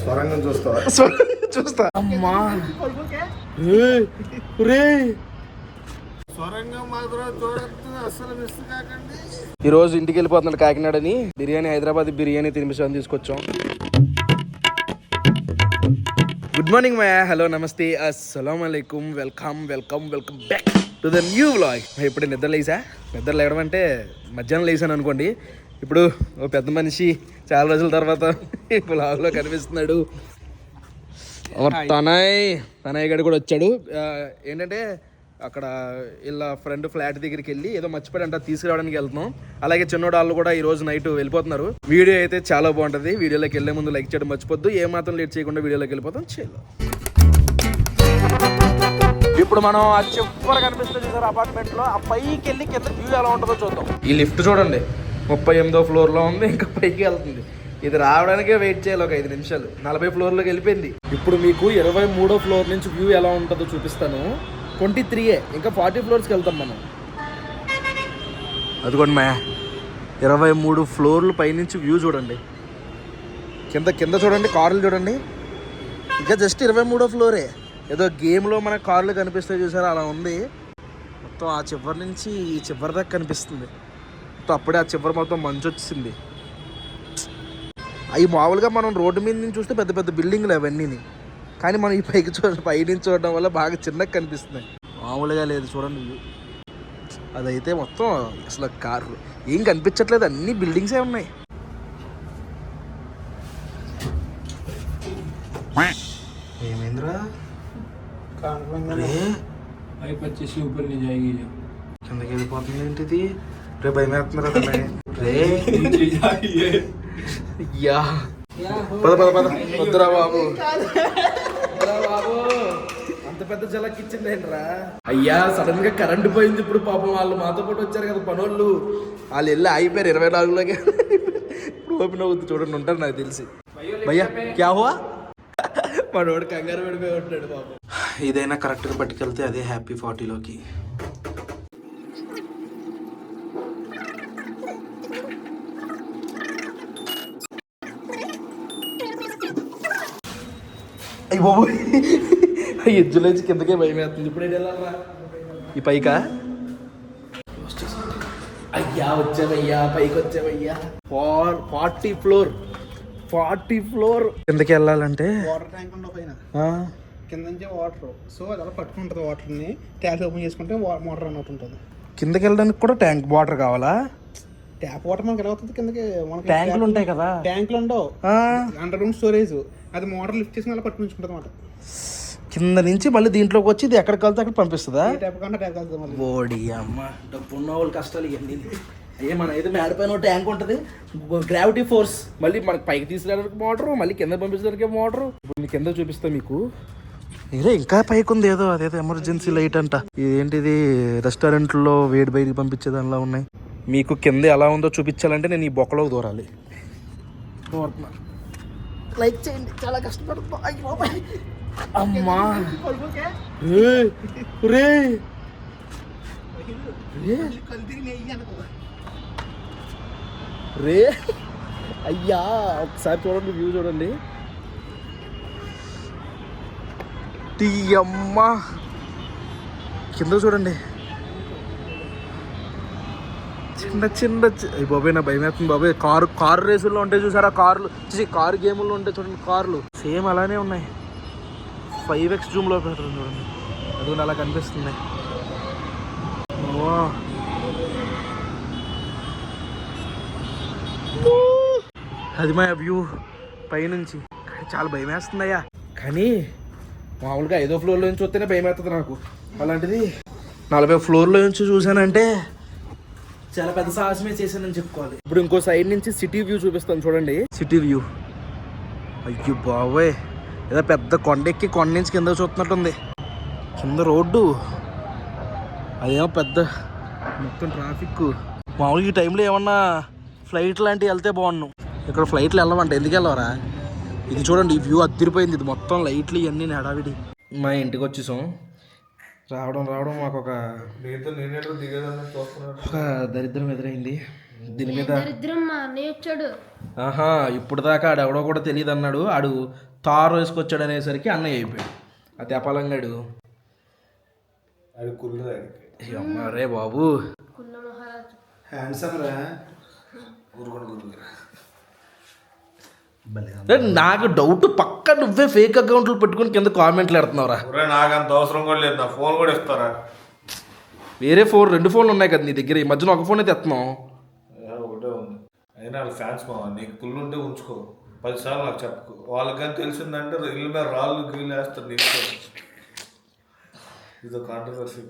స్వరంగం చూస్తా చూస్తా అమ్మా స్వరంగం మాత్రం చూడద్దు, అసలు మిస్ కాకండి. ఈరోజు ఇంటికి వెళ్ళిపోతున్నాడు కాకినాడని. బిర్యానీ, హైదరాబాద్ బిర్యానీ తినిపించాలని తీసుకొచ్చాం. గుడ్ మార్నింగ్ మాయా, హలో, నమస్తే, అస్సలాం అలైకుం, welcome back to the new vlog. ఇప్పుడు నిద్ర లేవడం అంటే మధ్యాహ్నం లేసాను అనుకోండి. ఇప్పుడు ఓ పెద్ద మనిషి చాలా రోజుల తర్వాత వ్లాగ్లో కనిపిస్తున్నాడు. తనయ్య గడు కూడా వచ్చాడు. ఏంటంటే అక్కడ ఇలా ఫ్రెండ్ ఫ్లాట్ దగ్గరికి వెళ్ళి ఏదో మర్చిపోయాడంట, తీసుకురావడానికి వెళ్తున్నాం. అలాగే చిన్నోడు వాళ్ళు కూడా ఈ రోజు నైట్ వెళ్ళిపోతున్నారు. వీడియో అయితే చాలా బాగుంటుంది. వీడియోలోకి వెళ్ళే ముందు లైక్ చేయడం మర్చిపోద్దు. ఏమాత్రం లేట్ చేయకుండా వీడియోలోకి వెళ్ళిపోతాం. ఇప్పుడు మనం ఆ చివరి కనిపిస్తుంది సార్ అపార్ట్మెంట్ లో. ఆ పైకి వెళ్ళి కింద వ్యూ ఎలా ఉంటుందో చూద్దాం. ఈ లిఫ్ట్ చూడండి 38వ ఫ్లోర్ లో ఉంది. ఇంకా పైకి వెళ్తుంది. ఇది రావడానికే వెయిట్ చేయాలి ఒక 5 నిమిషాలు. 40 ఫ్లోర్లోకి వెళ్ళిపోయింది. ఇప్పుడు మీకు 23వ ఫ్లోర్ నుంచి వ్యూ ఎలా ఉంటుందో చూపిస్తాను. 23 ఇంకా 40 ఫ్లోర్స్కి వెళ్తాం మనం. అదిగోండి మా 23 ఫ్లోర్లు పైనుంచి వ్యూ చూడండి. కింద చూడండి, కార్లు చూడండి. ఇంకా జస్ట్ 23వ ఫ్లోరే. ఏదో గేమ్లో మన కార్లు కనిపిస్తాయి చూసారా, అలా ఉంది. మొత్తం ఆ చివరి నుంచి ఈ చివరి దాకా కనిపిస్తుంది. మొత్తం అప్పుడే ఆ చివరి మొత్తం మంచు వచ్చింది. అవి మామూలుగా మనం రోడ్డు మీద నుంచి చూస్తే పెద్ద పెద్ద బిల్డింగ్లు అవన్నీ. కానీ మనం ఈ పైనుంచి చూడడం వల్ల బాగా చిన్నగా కనిపిస్తున్నాయి. మామూలుగా లేదు చూడండి. అదైతే మొత్తం అసలు కారు ఏం కనిపించట్లేదు, అన్ని బిల్డింగ్సే ఉన్నాయి. ఏమైందిరా? కిందకి వెళ్ళిపోతుంది ఏంటిది? రేపు భయం వేస్తున్నారా? యా పద వద్దురా బాబు. అంత పెద్ద జలకి ఇచ్చిందేంట్రా? అయ్యా సడన్ గా కరెంట్ పోయింది. ఇప్పుడు పాపం వాళ్ళు మాతో పాటు వచ్చారు కదా పనోళ్ళు, వాళ్ళు వెళ్ళి అయిపోయారు 24లోకి. ఇప్పుడు ఓపెన్ అవుతుంది చూడండి, ఉంటారు నాకు తెలిసి. భయ్యా క్యా హువా? మనోడు కంగారు పడిపోయి ఉంటాడు పాపం. ఇదైనా కరెక్ట్గా పట్టుకెళ్తే అదే హ్యాపీ 40లోకి. అయ్యి బాబు, ఎజ్జులోంచి కిందకే భయం వేస్తుంది. ఇప్పుడు ఏం వెళ్ళాలరా? ఈ పైకా? అయ్యా వచ్చామయ్యా, పైకి వచ్చామయ్యా. 40 ఫ్లోర్ కిందకి వెళ్ళాలంటే వాటర్ ట్యాంక్ ఉండవు పైన, కింద నుంచి వాటర్. సో అది అలా పట్టుకుంటుంది వాటర్ని. ట్యాప్ ఓపెన్ చేసుకుంటే మోటార్ రన్ అవుతుంటుంది. కిందకి వెళ్ళడానికి కూడా ట్యాంక్ వాటర్ కావాలా? ట్యాప్ వాటర్ మనకి ఎలా అవుతుంది కిందకి? ట్యాంకులు ఉంటాయి కదా. ట్యాంకులు ఉండవు, అండర్ గ్రౌండ్ స్టోరేజ్. అది మోటార్ లిఫ్ట్ చేసి అలా పట్టుకుంటుంది అన్నమాట. కింద నుంచి మళ్ళీ దీంట్లోకి వచ్చి ఇది ఎక్కడికి వెళ్తే అక్కడ పంపిస్తుందా? ట్యాప్ కన్నా ట్యాప్ వెళ్తుంది. బోడి అమ్మ, డబ్బు ఉన్న వాళ్ళు కష్టాలు ఇవన్నీ. అయ్యే మన అయితే మేడ పైన ట్యాంక్ ఉంటుంది, గ్రావిటీ ఫోర్స్. మళ్ళీ మనకి పైకి తీసుకురావడానికి మోటరు, మళ్ళీ కింద పంపించడానికి మోటరు. ఇప్పుడు మీ కింద చూపిస్తా మీకు. ఇదే ఇంకా పైకి ఉంది ఏదో, అదేదో ఎమర్జెన్సీ లైట్ అంట. ఇదేంటిది? రెస్టారెంట్లో వేడి బయటికి పంపించే దానిలా ఉన్నాయి. మీకు కింద ఎలా ఉందో చూపించాలంటే నేను ఈ బొక్కలోకి దూరాలి. లైక్ చేయండి, చాలా కష్టపడుతున్నా. అమ్మా రే అయ్యా, ఒకసారి చూడండి వ్యూ చూడండి. అమ్మా కింద చూడండి, చిన్న బాబాయ్ నా భయం వేస్తుంది బాబాయ్. కారు రేసుల్లో ఉంటాయి చూసారా, కారు గేముల్లో ఉంటాయి చూడండి కార్లు, సేమ్ అలానే ఉన్నాయి. 5x జూమ్లో పెట్టారు చూడండి, అది అలా కనిపిస్తుంది. అది మా వ్యూ పైనుంచి. చాలా భయం వేస్తుందయ్యా. కానీ మామూలుగా 5వ ఫ్లోర్లో నుంచి వస్తేనే భయం వేస్తుంది నాకు. అలాంటిది 40 ఫ్లోర్లో నుంచి చూసానంటే చాలా పెద్ద సాహసమే చేశానని చెప్పుకోవాలి. ఇప్పుడు ఇంకో సైడ్ నుంచి సిటీ వ్యూ చూపిస్తాను చూడండి. సిటీ వ్యూ అయ్యో బాబోయ్, ఏదో పెద్ద కొండెక్కి కొండ నుంచి కింద చూస్తున్నట్టుంది. కింద రోడ్డు, అదేమో పెద్ద మొత్తం ట్రాఫిక్. మామూలుగా ఈ టైంలో ఏమన్నా ఫ్లైట్ లాంటివి వెళ్తే బాగున్నాం. ఇక్కడ ఫ్లైట్లు వెళ్ళమంట, ఎందుకు వెళ్ళవరా? ఇది చూడండి, ఈ వ్యూ అదిరిపోయింది. ఇది మొత్తం లైట్లు ఇవన్నీ హడావిడి. మా ఇంటికి వచ్చేసాం. రావడం మాకు ఒక దరిద్రం ఎదురైంది. దీని మీద దరిద్రం మా అన్నయ్య వచ్చాడు. ఆహా ఇప్పుడు దాకా ఆడు ఎవడో కూడా తెలియదు అన్నాడు. ఆడు తారు వేసుకొచ్చాడు అనేసరికి అన్నయ్య అయిపోయాడు. ఆ తెపాలంగాడు అరే బాబు కుల్ల మహారాజు. హ్యాండ్సమ్ రా. నాకు డౌట్ పక్క నువ్వే ఫేక్ అకౌంట్లు పెట్టుకుని కింద కామెంట్లు పెడుతున్నావురా. నాకు అంత అవసరం కూడా లేదు, నా ఫోన్ కూడా ఇస్తారా? వేరే ఫోన్ 2 ఫోన్లు ఉన్నాయి కదా నీ దగ్గర. ఈ మధ్యన ఒక ఫోన్ అయితే ఎత్తున్నావు. ఒకటే ఉంది. అయినా వాళ్ళ ఫ్యాన్స్ మా నీకు కుళ్ళు ఉంటే ఉంచుకో, 10 సార్లు నాకు చెప్పుకో. వాళ్ళకి కానీ తెలిసిందంటే ఇల్లు మీద రాళ్ళు గీళ్ళు వేస్తారు నీకు. ఇదో కాంట్రవర్సీ.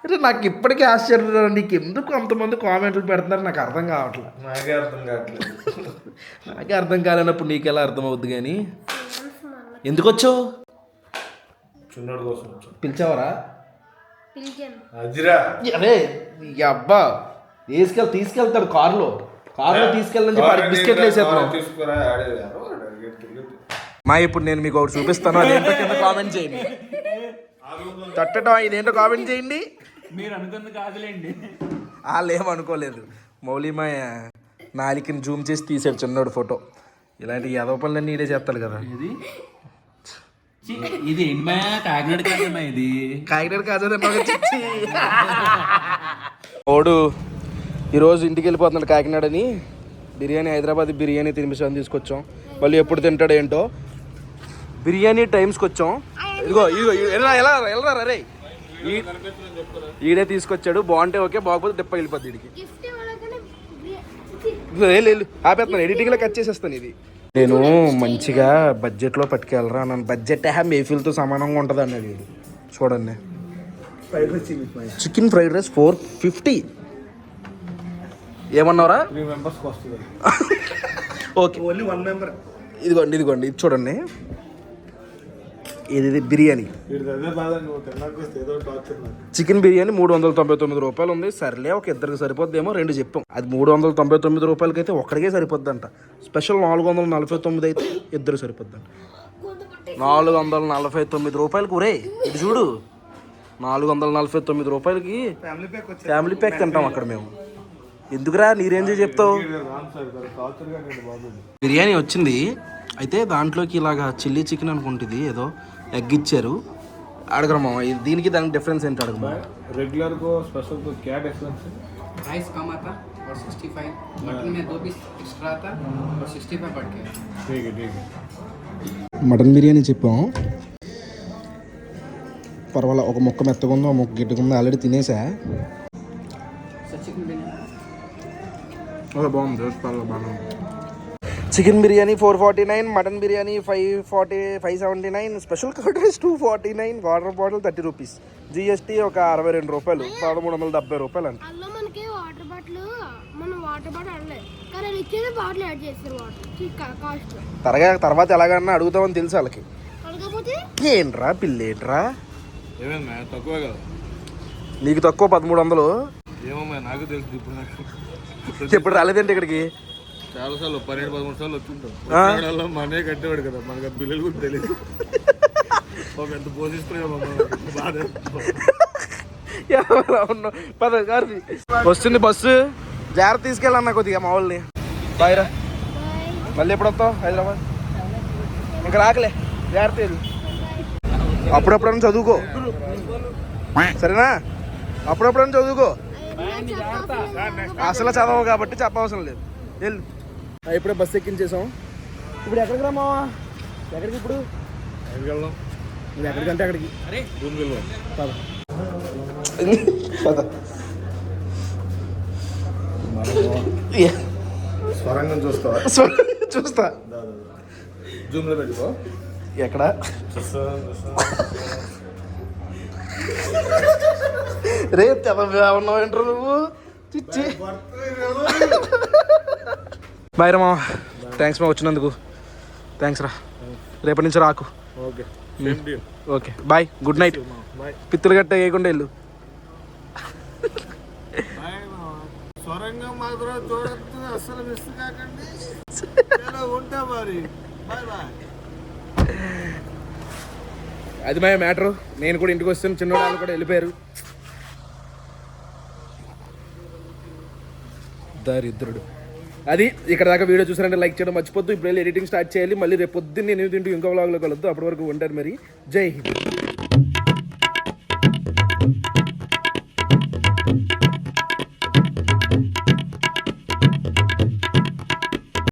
అరే నాకు ఇప్పటికీ ఆశ్చర్యం, నీకు ఎందుకు అంతమంది కామెంట్లు పెడుతున్నారు నాకు అర్థం కావట్లేదు. నాకే అర్థం కావట్లేదు. నాకే అర్థం కాలేనప్పుడు నీకు ఎలా అర్థం అవుద్ది కానీ. ఎందుకు వచ్చావు? చిన్నోడి కోసం వచ్చాను. పిలిచావరా? పిలిచాను. అదిరా అరే ఈ అబ్బా తీసుకెళ్తాడు కారులో తీసుకెళ్ళని చెప్పి బిస్కెట్లు వేసేస్తున్నావు. తీసుకురా మా ఇప్పుడు నేను మీకు ఒకటి చూపిస్తాను, అదేంటో కింద కామెంట్ చేయండి. తట్టడం ఇదేంటో కామెంట్ చేయండి. మీరు అనుకున్న కాదులేండి, వాళ్ళు ఏమనుకోలేదు. మౌలిమాయ నాలికని జూమ్ చేసి తీసాడు చిన్నోడు ఫోటో. ఇలాంటి యాదవ పనులన్నీ నీడే చేస్తాడు కదా. ఇది ఏంటి మా కాకినాడ కాదమ్మా, ఇది కాకినాడ కాదు. ఓడు ఈరోజు ఇంటికి వెళ్ళిపోతున్నాడు కాకినాడని. బిర్యానీ, హైదరాబాద్ బిర్యానీ తినిపిస్తామని తీసుకొచ్చాం. మళ్ళీ ఎప్పుడు తింటాడు ఏంటో. బిర్యానీ టైమ్స్కి వచ్చాం. ఇదిగో వెళ్ళరా రే. ఈడే తీసుకొచ్చాడు. బాగుంటే ఓకే, బాగోపోతే దెప్ప వెళ్ళిపోద్ది వీడికి. గిఫ్ట్ ఇవ్వలేకనే వెళ్ళు ఆపేస్తున్నాను, ఎడిటింగ్లో కట్ చేసేస్తాను ఇది. నేను మంచిగా బడ్జెట్లో పట్టుకెళ్ళరా. నన్ను బడ్జెట్ మేఫిల్తో సమానంగా ఉంటుంది అన్నాడు వీడు. చూడండి, చికెన్ ఫ్రైడ్ రైస్ 450. ఏమన్నారా? 3 మెంబర్స్కి వస్తుంది. Okay, only 1 member. ఇదిగోండి ఇది చూడండి. ఇది బిర్యానీ, అదే బాధ, నువ్వు తిన్నాక ఏదో టార్చర్. చికెన్ బిర్యానీ 399 రూపాయలు ఉంది. సర్లే ఒక ఇద్దరికి సరిపోద్దేమో 2 చెప్పాం. అది 399 రూపాయలకి అయితే ఒక్కడికే సరిపోద్దంట. స్పెషల్ 449 అయితే ఇద్దరు సరిపోద్దంట. 449 రూపాయలకి ఒరే ఇది చూడు. 449 రూపాయలకి ఫ్యామిలీ ప్యాక్ తింటాం అక్కడ మేము. ఎందుకురా నీ రేంజ్ చెప్తావు. బిర్యానీ వచ్చింది అయితే దాంట్లోకి ఇలాగా చిల్లీ చికెన్ అనుకుంటుంది, ఏదో ఎగ్ ఇచ్చారు. అడగరమ్మా దీనికి దానికి డిఫరెన్స్ ఏంటి అడగమ్మా. रेगुलर को स्पेशल को क्या डिफरेंस है? राइस कम आता और 65, मटन में 2 पीस एक्स्ट्रा आता और 65 बढ़ गया। ठीक है. మటన్ బిర్యానీ చెప్పాం, పర్వాలేదు. ఒక ముక్క మెత్తగా ఉందో, ఒక ముక్క గిట్టుగా ఉందో. ఆల్రెడీ తినేసా. चिकन बिरयानी బాగుంది, బాగుంది. Chicken biryani 449, mutton biryani 579, special curd rice 249, water bottle 30 rupees, GST ఒక 62 రూపాయలు, 1370 రూపాయలు అంట. అందులో మనకి వాటర్ బాటిల్ మనం వాటర్ బాటిల్ అడలేదు కానీ అది ఇచ్చేది బాటిల్ యాడ్ చేస్తారు వాటర్ కాస్ట్. తర్వాత ఎలాగన్నా అడుగుతామని తెలుసు వాళ్ళకి. అడగకపోతే ఏంట్రా పిల్లేట్రా ఏమేమి తక్కువే కదా నీకు తక్కువ 1300. ఏమో నాకు తెలుసు. ఇప్పుడు రాలేదంటే ఇక్కడికి చాలా సార్లు 12-13 సార్లు వచ్చుంటాం. మనే కట్టేవాడు కదా, మనకు బిల్లులు కూడా తెలియదు. ఎంత పోషిస్తున్నాయో బాధ. వస్తుంది బస్సు, జాగ్రత్త తీసుకెళ్ళన్నా కొద్దిగా మా వాళ్ళని. బాయ్ రా. మళ్ళీ ఎప్పుడు వస్తావు హైదరాబాద్? ఇంకా రాకలే, జాగ్రత్త వెళ్ళు. అప్పుడప్పుడన్నా చదువుకో సరేనా? అప్పుడప్పుడన్నా చదువుకో. అసలు చదవవు కాబట్టి చెప్పవసరం లేదు, వెళ్ళు. ఇప్పుడే బస్సు ఎక్కించేసాం. ఇప్పుడు ఎక్కడికి రామావా? ఎక్కడికి ఇప్పుడు? నువ్వు ఎక్కడికంటే అక్కడికి పద. స్వరంగం చూస్తావా? చూస్తా. జూమ్లో పెట్టుకో. ఎక్కడ? రే ఉన్నావు ఏంట్రా నువ్వు? చిచ్చి. బాయ్ రా మామ, థ్యాంక్స్ మా వచ్చినందుకు. థ్యాంక్స్ రా, రేపటి నుంచి రాకు. Okay bye, good night. పిత్తులు గట్ట వేయకుండా వెళ్ళు. స్వరంగం మాత్రం చూడద్దు, అస్సలు మిస్ కాకండి. ఉంటా మరి. Bye bye. అది మా మ్యాటరు. నేను కూడా ఇంటికి వస్తాను, చిన్నవాళ్ళు కూడా వెళ్ళిపోయారు. దరిద్రుడు. అది ఇక్కడ దాకా వీడియో చూసారంటే లైక్ చేయడం మర్చిపోద్దు. ఇప్పుడు ఎడిటింగ్ స్టార్ట్ చేయాలి. మళ్ళీ రేపు పొద్దున్న 8 ఇంకో వ్లాగ్లో కలుద్దాం. అప్పటి వరకు ఉంటారు మరి. జై హింద్.